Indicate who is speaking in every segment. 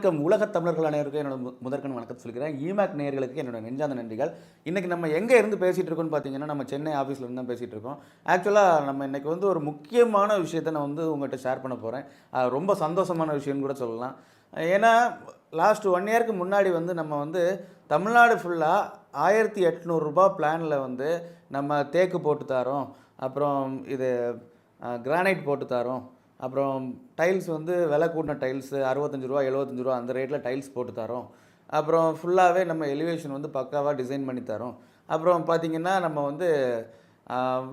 Speaker 1: வணக்கம் உலகத் தமிழர்கள் அனைவருக்கும் என்னோட முதற்கண் வணக்கம் சொல்கிறேன். இமேக் நேயர்களுக்கு என்னோட நெஞ்சார்ந்த நன்றிகள். இன்றைக்கி நம்ம எங்கே இருந்து பேசிகிட்டு இருக்கோம்னு பார்த்தீங்கன்னா, நம்ம சென்னை ஆஃபீஸில் இருந்து தான் பேசிகிட்டு இருக்கோம். ஆக்சுவலாக நம்ம இன்றைக்கி வந்து ஒரு முக்கியமான விஷயத்தை நான் வந்து உங்கள்கிட்ட ஷேர் பண்ண போகிறேன். ரொம்ப சந்தோஷமான விஷயம்னு கூட சொல்லலாம். ஏன்னா லாஸ்ட் 1 இயருக்கு முன்னாடி வந்து நம்ம வந்து தமிழ்நாடு ஃபுல்லாக 1800 ரூபா பிளானில் வந்து நம்ம தேக்கு போட்டு தரோம், அப்புறம் இது கிரானைட் போட்டு தரோம், அப்புறம் டைல்ஸ் வந்து விலை கூட்டின டைல்ஸு 65 ரூபா 75 ரூபா அந்த ரேட்டில் டைல்ஸ் போட்டு தரோம், அப்புறம் ஃபுல்லாகவே நம்ம எலிவேஷன் வந்து பக்காவாக டிசைன் பண்ணி தரோம், அப்புறம் பார்த்திங்கன்னா நம்ம வந்து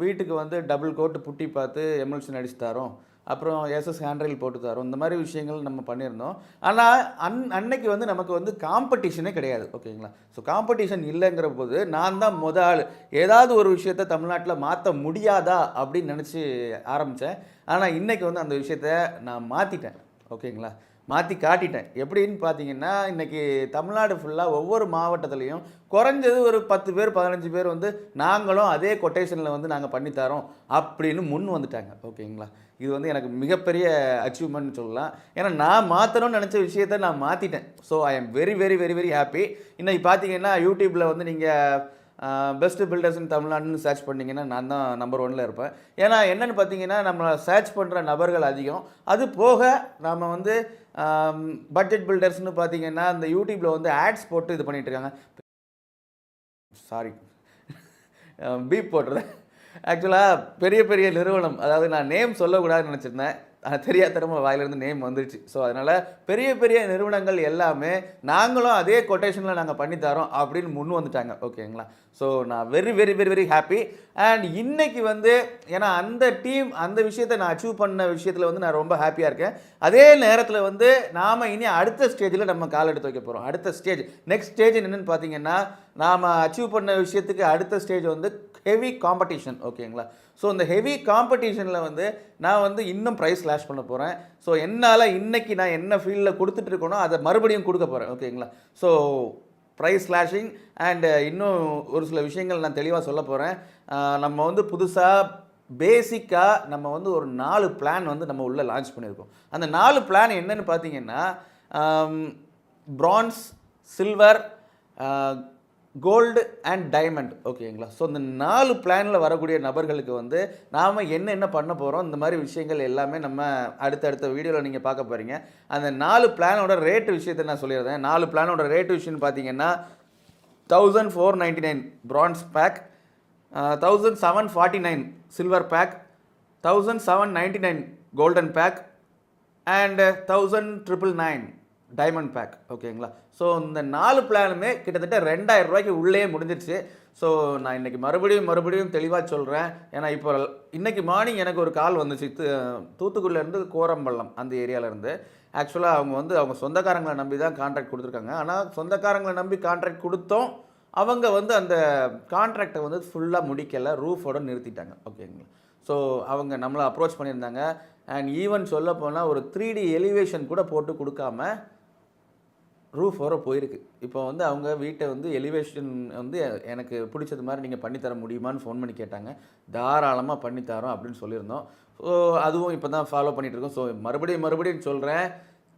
Speaker 1: வீட்டுக்கு வந்து டபுள் கோட்டு புட்டி பார்த்து எம்எல்ஷன் அடித்து தரோம், அப்புறம் எஸ்எஸ் ஹேண்ட்ரைல் போட்டு தரோம். இந்த மாதிரி விஷயங்கள் நம்ம பண்ணியிருந்தோம். ஆனால் அன்னைக்கு வந்து நமக்கு வந்து காம்படிஷனே கிடையாது. ஓகேங்களா? ஸோ காம்படிஷன் இல்லைங்கிற போது நான் தான் ஆள் ஏதாவது ஒரு விஷயத்தை தமிழ்நாட்டில் மாற்ற முடியாதா அப்படின்னு நினச்சி ஆரம்பித்தேன். ஆனால் இன்றைக்கி வந்து அந்த விஷயத்த நான் மாற்றிட்டேன். ஓகேங்களா? மாற்றி காட்டிட்டேன். எப்படின்னு பார்த்தீங்கன்னா, இன்றைக்கி தமிழ்நாடு ஃபுல்லாக ஒவ்வொரு மாவட்டத்துலேயும் குறைஞ்சது ஒரு 10 பேர் 15 பேர் வந்து நாங்களும் அதே கொட்டேஷனில் வந்து நாங்கள் பண்ணித்தரோம் அப்படின்னு முன் வந்துட்டாங்க. ஓகேங்களா? இது வந்து எனக்கு மிகப்பெரிய அச்சீவ்மெண்ட்னு சொல்லலாம். ஏன்னா நான் மாற்றணும்னு நினச்ச விஷயத்த நான் மாற்றிட்டேன். So I am very very very very happy. இன்றைக்கி பார்த்தீங்கன்னா யூடியூப்பில் வந்து நீங்கள் பெஸ்ட் பில்டர்ஸ் இன் தமிழ்நாடுன்னு சர்ச் பண்ணிங்கன்னா நான் தான் நம்பர் 1ல் இருப்பேன். ஏன்னா என்னென்னு பார்த்தீங்கன்னா, நம்ம சர்ச் பண்ணுற நபர்கள் அதிகம். அது போக நாம் வந்து பட்ஜெட் பில்டர்ஸ்னு பார்த்தீங்கன்னா இந்த யூடியூப்பில் வந்து ஆட்ஸ் போட்டு இது பண்ணிகிட்ருக்காங்க. சாரி பீப் போட்டுறேன். ஆக்சுவலாக பெரிய பெரிய நிறுவனம், அதாவது நான் நேம் சொல்லக்கூடாதுன்னு நினச்சிருந்தேன், தெரியாதனமாக வாயிலிருந்து நேம் வந்துடுச்சு. ஸோ அதனால் பெரிய பெரிய நிறுவனங்கள் எல்லாமே நாங்களும் அதே கொட்டேஷனில் நாங்கள் பண்ணித்தரோம் அப்படின்னு முன் வந்துட்டாங்க. ஓகேங்களா? ஸோ நான் very very very very happy. And இன்றைக்கி வந்து ஏன்னா அந்த டீம் அந்த விஷயத்தை நான் அச்சீவ் பண்ண விஷயத்தில் வந்து நான் ரொம்ப ஹாப்பியாக இருக்கேன். அதே நேரத்தில் வந்து நாம் இனி அடுத்த ஸ்டேஜில் நம்ம கால் எடுத்து வைக்க போகிறோம். அடுத்த ஸ்டேஜ் நெக்ஸ்ட் ஸ்டேஜ் என்னென்னு பார்த்தீங்கன்னா, நாம் அச்சீவ் பண்ண விஷயத்துக்கு அடுத்த ஸ்டேஜ் வந்து ஹெவி காம்படிஷன். ஓகேங்களா? ஸோ இந்த ஹெவி காம்படிஷனில் வந்து நான் வந்து இன்னும் ப்ரைஸ் ஸ்லாஷ் பண்ண போகிறேன். ஸோ என்னால் இன்றைக்கி நான் என்ன ஃபீல்டில் கொடுத்துட்ருக்கேனோ அதை மறுபடியும் கொடுக்க போகிறேன். ஓகேங்களா? ஸோ ப்ரைஸ் ஸ்லாஷிங் அண்டு இன்னும் ஒரு சில விஷயங்கள் நான் தெளிவாக சொல்ல போகிறேன். நம்ம வந்து புதுசாக பேசிக்காக நம்ம வந்து ஒரு 4 பிளான் வந்து நம்ம உள்ளே லான்ச் பண்ணியிருக்கோம். அந்த 4 பிளான் என்னென்னு பார்த்தீங்கன்னா, bronze, silver, gold and diamond. ஓகேங்களா? ஸோ இந்த 4 பிளானில் வரக்கூடிய நபர்களுக்கு வந்து நாம் என்ன பண்ண போகிறோம், இந்த மாதிரி விஷயங்கள் எல்லாமே நம்ம அடுத்தடுத்த வீடியோவில் நீங்கள் பார்க்க போகிறீங்க. அந்த 4 பிளானோட ரேட்டு விஷயத்தை நான் சொல்லிடுறேன். 4 பிளானோட ரேட்டு விஷயம்னு பார்த்தீங்கன்னா 1499 bronze pack, 1749 silver pack, 1799 golden pack and 1999 diamond pack. ஓகேங்களா? ஸோ இந்த 4 பிளானுமே கிட்டத்தட்ட 2000 ரூபாய்க்கு உள்ளே முடிஞ்சிருச்சு. ஸோ நான் இன்றைக்கி மறுபடியும் தெளிவாக சொல்கிறேன். ஏன்னா இப்போ இன்றைக்கி மார்னிங் எனக்கு ஒரு கால் வந்துச்சு, தூத்துக்குடியிலேருந்து கோரம்பள்ளம் அந்த ஏரியாவிலேருந்து. ஆக்சுவலாக அவங்க வந்து அவங்க சொந்தக்காரங்களை நம்பி தான் கான்ட்ராக்ட் கொடுத்துருக்காங்க. ஆனால் சொந்தக்காரங்களை நம்பி கான்ட்ராக்ட் கொடுத்தோம், அவங்க வந்து அந்த கான்ட்ராக்டை வந்து ஃபுல்லாக முடிக்கலை, ரூஃபோடு நிறுத்திட்டாங்க. ஓகேங்களா? ஸோ அவங்க நம்மளை அப்ரோச் பண்ணியிருந்தாங்க. அண்ட் ஈவன் சொல்ல போனால் ஒரு 3D எலிவேஷன் கூட போட்டு கொடுக்காம ரூஃப் வர போயிருக்கு. இப்போ வந்து அவங்க வீட்டை வந்து எலிவேஷன் வந்து எனக்கு பிடிச்சது மாதிரி நீங்கள் பண்ணித்தர முடியுமான்னு ஃபோன் பண்ணி கேட்டாங்க. தாராளமாக பண்ணித்தரோம் அப்படின்னு சொல்லியிருந்தோம். ஸோ அதுவும் இப்போ தான் ஃபாலோ பண்ணிகிட்ருக்கோம். ஸோ மறுபடியும் சொல்கிறேன்,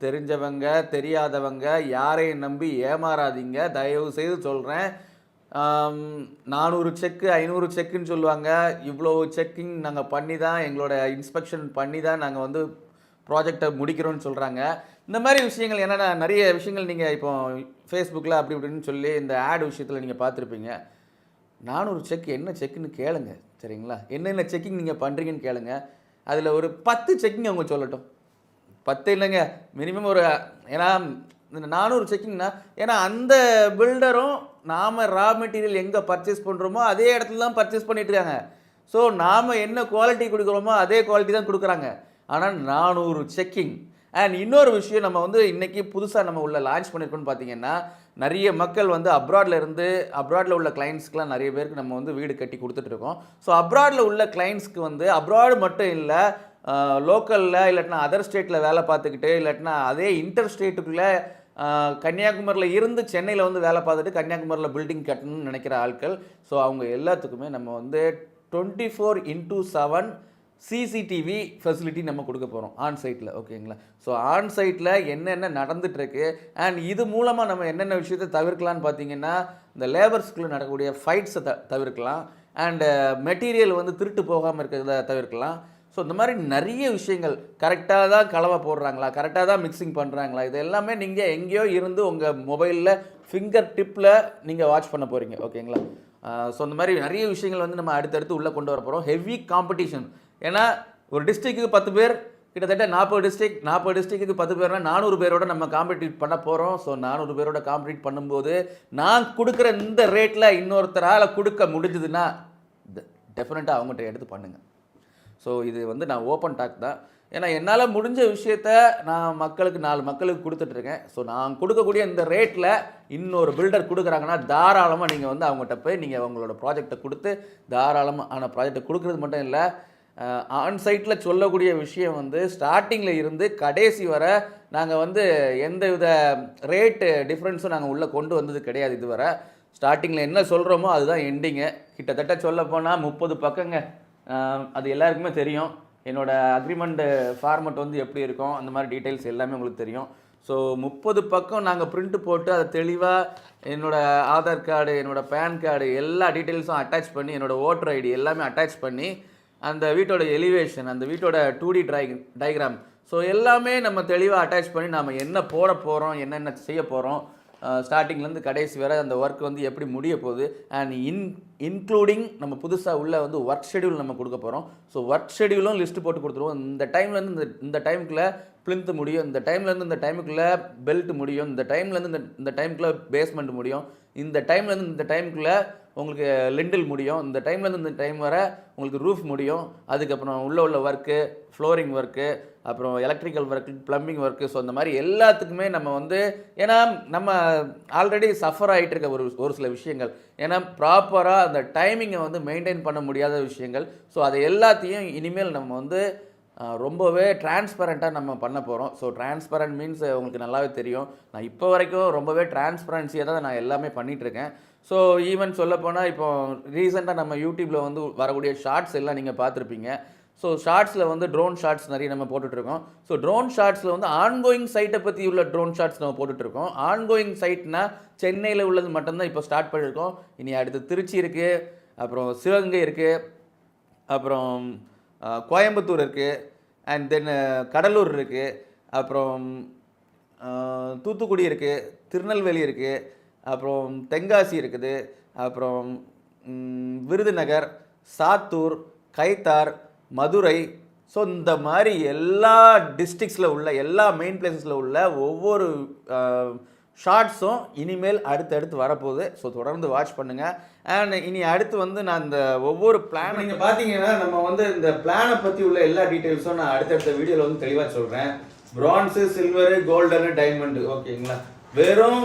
Speaker 1: தெரிஞ்சவங்க தெரியாதவங்க யாரையும் நம்பி ஏமாறாதீங்க, தயவு செய்து சொல்கிறேன். 400 செக்கு 500 செக்குன்னு சொல்லுவாங்க. இவ்வளோ செக்கிங் நாங்கள் பண்ணி தான், எங்களோட இன்ஸ்பெக்ஷன் பண்ணி தான் நாங்கள் வந்து ப்ராஜெக்டை முடிக்கிறோன்னு சொல்கிறாங்க. இந்த மாதிரி விஷயங்கள் என்னென்னா, நிறைய விஷயங்கள் நீங்கள் இப்போ ஃபேஸ்புக்கில் அப்படி இப்படின்னு சொல்லி இந்த ஆட் விஷயத்தில் நீங்கள் பார்த்துருப்பீங்க. 400 செக் என்ன செக்குன்னு கேளுங்க. சரிங்களா? என்னென்ன செக்கிங் நீங்கள் பண்ணுறீங்கன்னு கேளுங்க. அதில் ஒரு 10 செக்கிங் அவங்க சொல்லட்டும். 10 இல்லைங்க, மினிமம் ஒரு, ஏன்னா இந்த 400 செக்கிங்னா, ஏன்னா அந்த பில்டரும் நாம் ரா மெட்டீரியல் எங்கே பர்ச்சேஸ் பண்ணுறோமோ அதே இடத்துல தான் பர்ச்சேஸ் பண்ணிகிட்ருக்காங்க. ஸோ நாம் என்ன குவாலிட்டி கொடுக்குறோமோ அதே குவாலிட்டி தான் கொடுக்குறாங்க. ஆனால் 400 செக்கிங். அண்ட் இன்னொரு விஷயம், நம்ம வந்து இன்றைக்கி புதுசாக நம்ம உள்ள லான்ச் பண்ணியிருக்கோன்னு பார்த்தீங்கன்னா, நிறைய மக்கள் வந்து அப்ராடில் உள்ள கிளைண்ட்ஸ்க்குலாம் நிறைய பேருக்கு நம்ம வந்து வீடு கட்டி கொடுத்துட்ருக்கோம். ஸோ அப்ராடில் உள்ள கிளைண்ட்ஸ்க்கு வந்து அப்ராடு மட்டும் இல்லை, லோக்கலில் இல்லாட்டினா அதர் ஸ்டேட்டில் வேலை பார்த்துக்கிட்டு, இல்லாட்டினா அதே இன்டர் ஸ்டேட்டுக்குள்ளே கன்னியாகுமரியில் இருந்து சென்னையில் வந்து வேலை பார்த்துட்டு கன்னியாகுமரியில் பில்டிங் கட்டணும்னு நினைக்கிற ஆட்கள், ஸோ அவங்க எல்லாத்துக்குமே நம்ம வந்து 24x7 சிசிடிவி ஃபெசிலிட்டி நம்ம கொடுக்க போகிறோம் ஆன் சைட்டில். ஓகேங்களா? ஸோ ஆன் சைட்டில் என்னென்ன நடந்துகிட்ருக்கு அண்ட் இது மூலமாக நம்ம என்னென்ன விஷயத்தை தவிர்க்கலான்னு பார்த்தீங்கன்னா, இந்த லேபர்ஸ்குள்ளே நடக்கக்கூடிய ஃபைட்ஸை தவிர்க்கலாம் அண்டு மெட்டீரியல் வந்து திருட்டு போகாமல் இருக்கிறத தவிர்க்கலாம். ஸோ இந்த மாதிரி நிறைய விஷயங்கள், கரெக்டாக தான் கலவை போடுறாங்களா, கரெக்டாக தான் மிக்சிங் பண்ணுறாங்களா, இது எல்லாமே நீங்கள் எங்கேயோ இருந்து உங்கள் மொபைலில் ஃபிங்கர் டிப்பில் நீங்கள் வாட்ச் பண்ண போகிறீங்க. ஓகேங்களா? ஸோ இந்த மாதிரி நிறைய விஷயங்கள் வந்து நம்ம அடுத்தடுத்து உள்ளே கொண்டு வர போகிறோம். Heavy competition. ஏன்னா ஒரு டிஸ்ட்ரிக்ட்டுக்கு 10 பேர், கிட்டத்தட்ட 40 டிஸ்ட்ரிக்ட்டுக்கு 10 பேர்னா 400 பேரோட நம்ம காம்படிட் பண்ண போகிறோம். ஸோ 400 பேரோட காம்படிட் பண்ணும்போது நான் கொடுக்குற இந்த ரேட்டில் இன்னொருத்தரால் கொடுக்க முடிஞ்சதுன்னா டெஃபினட்டாக அவங்ககிட்ட எடுத்து பண்ணுங்கள். ஸோ இது வந்து நான் ஓப்பன் டாக் தான். ஏன்னா என்னால் முடிஞ்ச விஷயத்த நான் மக்களுக்கு 4 மக்களுக்கு கொடுத்துட்ருக்கேன். ஸோ நான் கொடுக்கக்கூடிய இந்த ரேட்டில் இன்னொரு பில்டர் கொடுக்குறாங்கன்னா தாராளமாக நீங்கள் வந்து அவங்ககிட்ட போய் நீங்கள் அவங்களோட ப்ராஜெக்டை கொடுத்து தாராளமான ப்ராஜெக்டை கொடுக்குறது மட்டும் இல்லை, ஆன்சைட்டில் சொல்லக்கூடிய விஷயம் வந்து ஸ்டார்டிங்கில் இருந்து கடைசி வர நாங்கள் வந்து எந்த வித ரேட்டு டிஃப்ரென்ஸும் நாங்கள் உள்ளே கொண்டு வந்தது கிடையாது இதுவரை. ஸ்டார்டிங்கில் என்ன சொல்கிறோமோ அதுதான் எண்டிங்கு. கிட்டத்தட்ட சொல்ல போனால் 30 பக்கங்க. அது எல்லாருக்குமே தெரியும். என்னோடய அக்ரிமெண்ட் ஃபார்மெட் வந்து எப்படி இருக்கும், அந்த மாதிரி டீட்டெயில்ஸ் எல்லாமே உங்களுக்கு தெரியும். ஸோ 30 பக்கம் நாங்கள் பிரிண்ட் போட்டு அதை தெளிவாக என்னோடய ஆதார் கார்டு, என்னோடய பேன் கார்டு எல்லா டீட்டெயில்ஸும் அட்டாச் பண்ணி, என்னோடய ஓட்டர் ஐடி எல்லாமே அட்டாச் பண்ணி, அந்த வீட்டோட எலிவேஷன், அந்த வீட்டோட 2D டயக்ராம், ஸோ எல்லாமே நம்ம தெளிவாக அட்டாச் பண்ணி நாம் என்ன போட போகிறோம், என்னென்ன செய்ய போகிறோம், ஸ்டார்டிங்லேருந்து கடைசி வரை அந்த ஒர்க் வந்து எப்படி முடிய போகுது அண்ட் இன்க்ளூடிங் நம்ம புதுசாக உள்ள வந்து ஒர்க் ஷெடியூல் நம்ம கொடுக்க போகிறோம். ஸோ ஒர்க் ஷெடியூலும் லிஸ்ட்டு போட்டு கொடுத்துருவோம். இந்த டைம்லேருந்து இந்த டைமுக்குள்ளே பிளின்த் முடியும், இந்த டைம்லேருந்து இந்த டைமுக்குள்ளே பெல்ட் முடியும், இந்த டைம்லேருந்து இந்த டைமுக்குள்ளே பேஸ்மெண்ட் முடியும், இந்த டைம்லேருந்து இந்த டைமுக்குள்ளே உங்களுக்கு லிண்டில் முடியும், இந்த டைம்லேருந்து இந்த டைம் வர உங்களுக்கு ரூஃப் முடியும், அதுக்கப்புறம் உள்ள ஒர்க்கு, ஃப்ளோரிங் ஒர்க்கு, அப்புறம் electrical work, plumbing work. So அந்த மாதிரி எல்லாத்துக்குமே நம்ம வந்து, ஏன்னா நம்ம ஆல்ரெடி சஃபர் ஆகிட்டு இருக்க ஒரு சில விஷயங்கள், ஏன்னா ப்ராப்பராக அந்த டைமிங்கை வந்து மெயின்டைன் பண்ண முடியாத விஷயங்கள். ஸோ அதை எல்லாத்தையும் இனிமேல் நம்ம வந்து ரொம்பவே டிரான்ஸ்பரண்ட்டாக நம்ம பண்ண போகிறோம். ஸோ டிரான்ஸ்பரண்ட் மீன்ஸ் உங்களுக்கு நல்லாவே தெரியும். நான் இப்போ வரைக்கும் ரொம்பவே டிரான்ஸ்பரன்சியாக தான் நான் எல்லாமே பண்ணிகிட்ருக்கேன். ஸோ ஈவன் சொல்லப்போனால் இப்போ ரீசெண்டாக நம்ம யூடியூப்பில் வந்து வரக்கூடிய ஷார்ட்ஸ் எல்லாம் நீங்கள் பார்த்துருப்பீங்க. ஸோ ஷார்ட்ஸில் வந்து ட்ரோன் ஷார்ட்ஸ் நிறைய நம்ம போட்டுட்ருக்கோம். ஸோ ட்ரோன் ஷார்ட்ஸில் வந்து ஆன்கோயிங் சைட்டை பற்றி உள்ள ட்ரோன் ஷார்ட்ஸ் நம்ம போட்டுட்ருக்கோம். ஆன்கோயிங் சைட்னா சென்னையில் உள்ளது மட்டும்தான் இப்போ ஸ்டார்ட் பண்ணியிருக்கோம். இனி அடுத்து திருச்சி இருக்குது, அப்புறம் சிவகங்கை இருக்குது, அப்புறம் கோயம்புத்தூர் இருக்குது, அண்ட் தென் கடலூர் இருக்குது, அப்புறம் தூத்துக்குடி இருக்குது, திருநெல்வேலி இருக்குது, அப்புறம் தென்காசி இருக்குது, அப்புறம் விருதுநகர், சாத்தூர், கைத்தார், மதுரை. ஸோ இந்த மாதிரி எல்லா டிஸ்ட்ரிக்ஸில் உள்ள எல்லா மெயின் பிளேசஸில் உள்ள ஒவ்வொரு ஷார்ட்ஸும் இனிமேல் அடுத்தடுத்து வரப்போகுது. ஸோ தொடர்ந்து வாட்ச் பண்ணுங்கள். அண்ட் இனி அடுத்து வந்து நான் இந்த ஒவ்வொரு பிளான் நீங்கள் பார்த்தீங்கன்னா நம்ம வந்து இந்த பிளானை பற்றி உள்ள எல்லா டீட்டெயில்ஸும் நான் அடுத்தடுத்த வீடியோவில் வந்து தெளிவாக சொல்கிறேன். France, silver, golden, diamond. ஓகேங்களா? வெறும்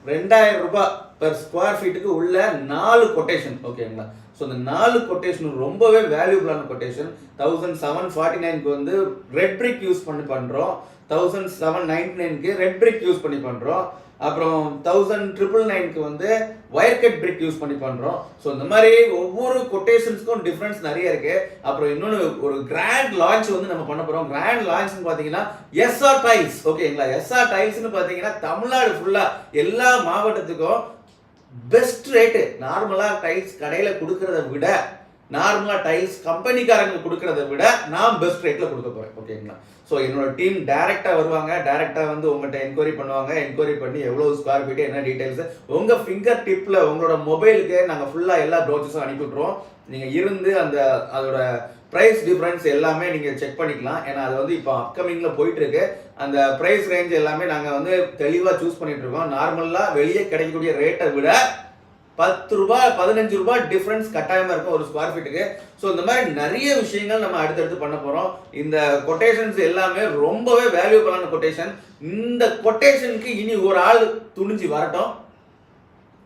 Speaker 1: 2000 ரூபாய் பெர் ஸ்கொயர் ஃபீட்டுக்கு உள்ள 4 கொட்டேஷன். ஓகேங்களா? ஸோ இந்த 4 கொட்டேஷன் ரொம்பவே வேல்யூபிளான கொட்டேஷன். 1749க்கு வந்து ரெட் பிரிக் யூஸ் பண்ணி பண்ணுறோம், 1799க்கு ரெட் பிரிக் யூஸ் பண்ணி பண்ணுறோம், அப்புறம் 1999க்கு வந்து ஒயர் கட் பிரிக் யூஸ் பண்ணி பண்ணுறோம். ஸோ இந்த மாதிரி ஒவ்வொரு கொட்டேஷன்ஸ்க்கும் டிஃப்ரென்ஸ் நிறைய இருக்குது. அப்புறம் இன்னொன்று ஒரு கிராண்ட் லான்ச் வந்து நம்ம பண்ண போகிறோம். கிராண்ட் லான்ச்னு பார்த்தீங்கன்னா எஸ்ஆர் டைல்ஸ். ஓகேங்களா? எஸ்ஆர் டைல்ஸ்னு பார்த்தீங்கன்னா தமிழ்நாடு ஃபுல்லாக எல்லா மாவட்டத்துக்கும் பெஸ்ட் ரேட்டு. நார்மலாக டைல்ஸ் கடையில் கொடுக்கறத விட, நார்மலாக டைல்ஸ் கம்பெனிக்காரங்க கொடுக்கறத விட நான் பெஸ்ட் ரேட்டில் கொடுக்க போகிறேன். ஓகேங்களா? ஸோ என்னோட டீம் டேரெக்டாக வருவாங்க, டேரெக்டாக வந்து உங்கள்கிட்ட என்கொயரி பண்ணுவாங்க. என்கொயரி பண்ணி எவ்வளோ ஸ்கொயர் ஃபீட்டு, என்ன டீட்டெயில்ஸ் உங்கள் ஃபிங்கர் டிப்பில் உங்களோட மொபைலுக்கு நாங்கள் ஃபுல்லாக எல்லா ப்ரோச்சஸும் அனுப்பி விட்ருவோம். நீங்கள் இருந்து அதோட ப்ரைஸ் டிஃப்ரென்ஸ் எல்லாமே நீங்கள் செக் பண்ணிக்கலாம். ஏன்னா அது வந்து இப்போ அப்கமிங்கில் போயிட்டுருக்கு. அந்த ப்ரைஸ் ரேஞ்ச் எல்லாமே நாங்கள் வந்து தெளிவாக சூஸ் பண்ணிகிட்ருக்கோம். நார்மலாக வெளியே கிடைக்கக்கூடிய ரேட்டை விட 10 ரூபாய் 15 ரூபாய் டிஃப்ரென்ஸ் கட்டாயமாக இருக்கும் ஒரு ஸ்கொயர் ஃபீட்டுக்கு. ஸோ இந்த மாதிரி நிறைய விஷயங்கள் நம்ம அடுத்தடுத்து பண்ண போகிறோம். இந்த கொட்டேஷன்ஸ் எல்லாமே ரொம்பவே வேல்யூபிளான கொட்டேஷன். இந்த கொட்டேஷனுக்கு இனி ஒரு ஆள் துணிஞ்சு வரட்டும்,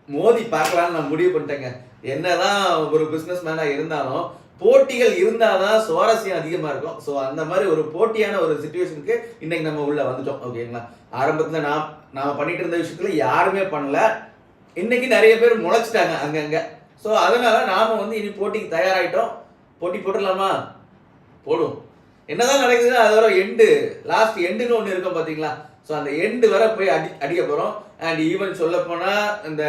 Speaker 1: மோதி பார்க்கலான்னு நான் முடிவு பண்ணிட்டேங்க. என்னதான் ஒரு பிஸ்னஸ் மேனாக இருந்தாலும் போட்டிகள் இருந்தால் தான் சுவாரஸ்யம் அதிகமாக இருக்கும். ஸோ அந்த மாதிரி ஒரு போட்டியான ஒரு சிச்சுவேஷனுக்கு இன்னைக்கு நம்ம உள்ள வந்துட்டோம். ஓகேங்களா? ஆரம்பத்தில் நாம் பண்ணிட்டு இருந்த விஷயத்துல யாருமே பண்ணல. இன்னைக்கு நிறைய பேர் முளைச்சிட்டாங்க அங்கங்க. ஸோ அதனால நாம வந்து இனி போட்டிக்கு தயாராகிட்டோம். போட்டி போட்டுடலாமா? போடும். என்னதான் நடக்குதுன்னா அதோட லாஸ்ட் எண்டுன்னு ஒன்று இருக்கும் பார்த்தீங்களா? ஸோ அந்த எண்டு வர போய் அடிக்க போகிறோம். அண்ட் ஈவன் சொல்லப்போனால் இந்த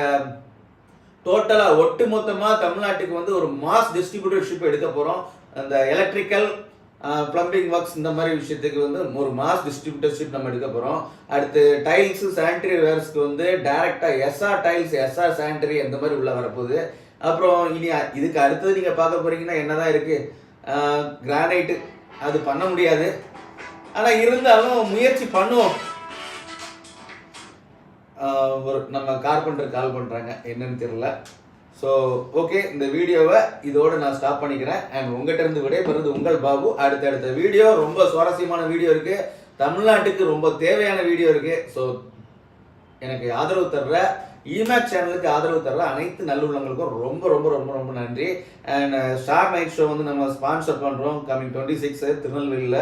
Speaker 1: டோட்டலாக ஒட்டு மொத்தமாக தமிழ்நாட்டுக்கு வந்து ஒரு மாஸ் டிஸ்ட்ரிபியூட்டர்ஷிப் எடுக்க போகிறோம். அந்த எலக்ட்ரிக்கல் பிளம்பிங் ஒர்க்ஸ் இந்த மாதிரி விஷயத்துக்கு வந்து ஒரு மாஸ் டிஸ்ட்ரிபியூட்டர்ஷிப் நம்ம எடுக்க போகிறோம். அடுத்து டைல்ஸ் சானிட்டரி வேர்ஸ்க்கு வந்து டைரெக்டாக எஸ்ஆர் டைல்ஸ் எஸ்ஆர் சானிட்டரி அந்த மாதிரி உள்ள வரப்போகுது. அப்புறம் இனி இதுக்கு அடுத்தது நீங்கள் பார்க்க போகிறீங்கன்னா என்னதான் இருக்குது, கிரானைட்டு அது பண்ண முடியாது. ஆனால் இருந்தாலும் முயற்சி பண்ணுவோம். ஒரு நம்ம கார்பெண்டர் கால் பண்ணுறாங்க, என்னன்னு தெரியல. ஸோ ஓகே, இந்த வீடியோவை இதோடு நான் ஸ்டாப் பண்ணிக்கிறேன். அண்ட் உங்கள்கிட்ட இருந்து விடைபெறுவது உங்கள் பாபு. அடுத்தடுத்த வீடியோ ரொம்ப சுவாரஸ்யமான வீடியோ இருக்குது, தமிழ்நாட்டுக்கு ரொம்ப தேவையான வீடியோ இருக்குது. ஸோ எனக்கு ஆதரவு தர்ற இமேக் சேனலுக்கு ஆதரவு தர்ற அனைத்து நல்லுள்ளங்களுக்கும் ரொம்ப ரொம்ப ரொம்ப ரொம்ப நன்றி. அண்ட் ஸ்டார் நைட் ஷோ வந்து நம்ம ஸ்பான்சர் பண்ணுறோம் கம்மிங் 26 திருநெல்வேலியில்.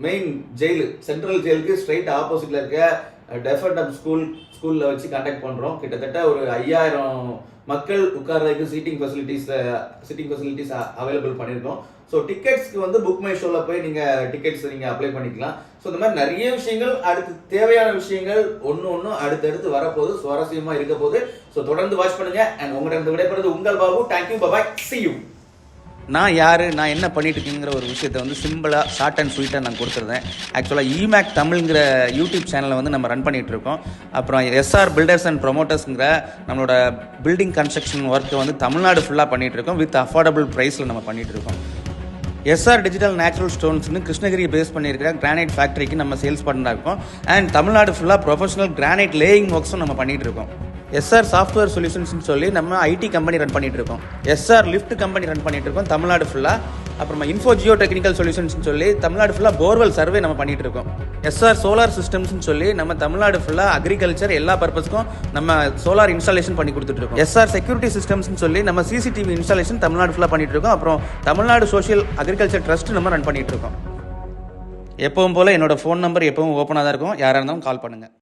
Speaker 1: மெயின் ஜெயிலு, சென்ட்ரல் ஜெயிலுக்கு ஸ்ட்ரைட் ஆப்போசிட்டில் இருக்க டெஃபர்டம் ஸ்கூலில் வச்சு கண்டக்ட் பண்ணுறோம். கிட்டத்தட்ட ஒரு 5000 மக்கள் உட்கார்றதுக்கு சீட்டிங் ஃபெசிலிட்டிஸ் அவைலபிள் பண்ணியிருக்கோம். ஸோ டிக்கெட்ஸ்க்கு வந்து புக் மை ஷோவில் போய் டிக்கெட்ஸ் நீங்கள் அப்ளை பண்ணிக்கலாம். ஸோ இந்த மாதிரி நிறைய விஷயங்கள், அடுத்து தேவையான விஷயங்கள் ஒன்று அடுத்தடுத்து வரப்போகுது, சுவாரஸ்யமாக இருக்க போகுது. ஸோ தொடர்ந்து வாட்ச் பண்ணுங்கள். அண்ட் உங்கள்கிட்ட விடைபெறுவது உங்கள் Babu. Thank you, bye, see you. நான் யார், நான் என்ன பண்ணிட்டு இருக்கேங்கிற ஒரு விஷயத்தை வந்து சிம்பிளாக ஷார்ட் அண்ட் ஸ்வீட்டாக நான் கொடுத்துருந்தேன். ஆக்சுவலாக இமேக் தமிழ்ங்கிற யூடியூப் சேனலை வந்து நம்ம ரன் பண்ணிகிட்டு இருக்கோம். அப்புறம் எஸ்ஆர் பில்டர்ஸ் அண்ட் ப்ரொமோட்டர்ஸுங்கிற நம்மளோட பில்டிங் கன்ஸ்ட்ரக்ஷன் ஒர்க்கை வந்து தமிழ்நாடு ஃபுல்லாக பண்ணிகிட்டு இருக்கோம். வித் அஃபோர்டபுள் ப்ரைஸில் நம்ம பண்ணிகிட்டு இருக்கோம். எஸ்ஆர் டிஜிட்டல் நேச்சுரல் ஸ்டோன்ஸ்னு கிருஷ்ணகிரி பேஸ் பண்ணியிருக்கிற கிரானைட் ஃபேக்ட்ரிக்கு நம்ம சேல்ஸ் பண்ணா இருக்கோம். அண்ட் தமிழ்நாடு ஃபுல்லாக ப்ரொஃபஷனல் கிரானைட் லேயிங் ஒர்க்ஸும் நம்ம பண்ணிகிட்டு இருக்கோம். எஸ்ஆர் சாஃப்ட்வேர் சொல்யூஷன்ஸ்னு சொல்லி நம்ம ஐடி கம்பெனி ரன் பண்ணிட்டு இருக்கோம். எஸ்ஆர் லிஃப்ட் கம்பெனி ரன் பண்ணிட்டு இருக்கோம் தமிழ்நாடு ஃபுல்லாக. அப்புறமா இன்ஃபோ ஜியோ டெக்னிக்கல் சொல்யூஷன்ஸ்னு சொல்லி தமிழ்நாடு ஃபுல்லாக போர்வெல் சர்வே நம்ம பண்ணிட்டு இருக்கோம். எஸ்ஆர் சோலார் சிஸ்டம்ஸ்னு சொல்லி நம்ம தமிழ்நாடு ஃபுல்லாக அக்ரிகல்ச்சர் எல்லா பர்பஸ்க்கும் நம்ம சோலார் இன்ஸ்டாலேஷன் பண்ணி கொடுத்துட்டு இருக்கோம். எஸ்ஆர் செக்யூரிட்டி சிஸ்டம்ஸ்னு சொல்லி நம்ம சிசிடிவி இன்ஸ்டாலேஷன் தமிழ்நாடு ஃபுல்லாக பண்ணிட்டு இருக்கோம். அப்புறம் தமிழ்நாடு சோஷியல் அக்ரிகல்ச்சர் ட்ரஸ்ட் நம்ம ரன் பண்ணிட்டு இருக்கோம். எப்பவும் போல் என்னோட ஃபோன் நம்பர் எப்பவும் ஓப்பனாக தான் இருக்கும், யாராக இருந்தாலும் கால் பண்ணுங்கள்.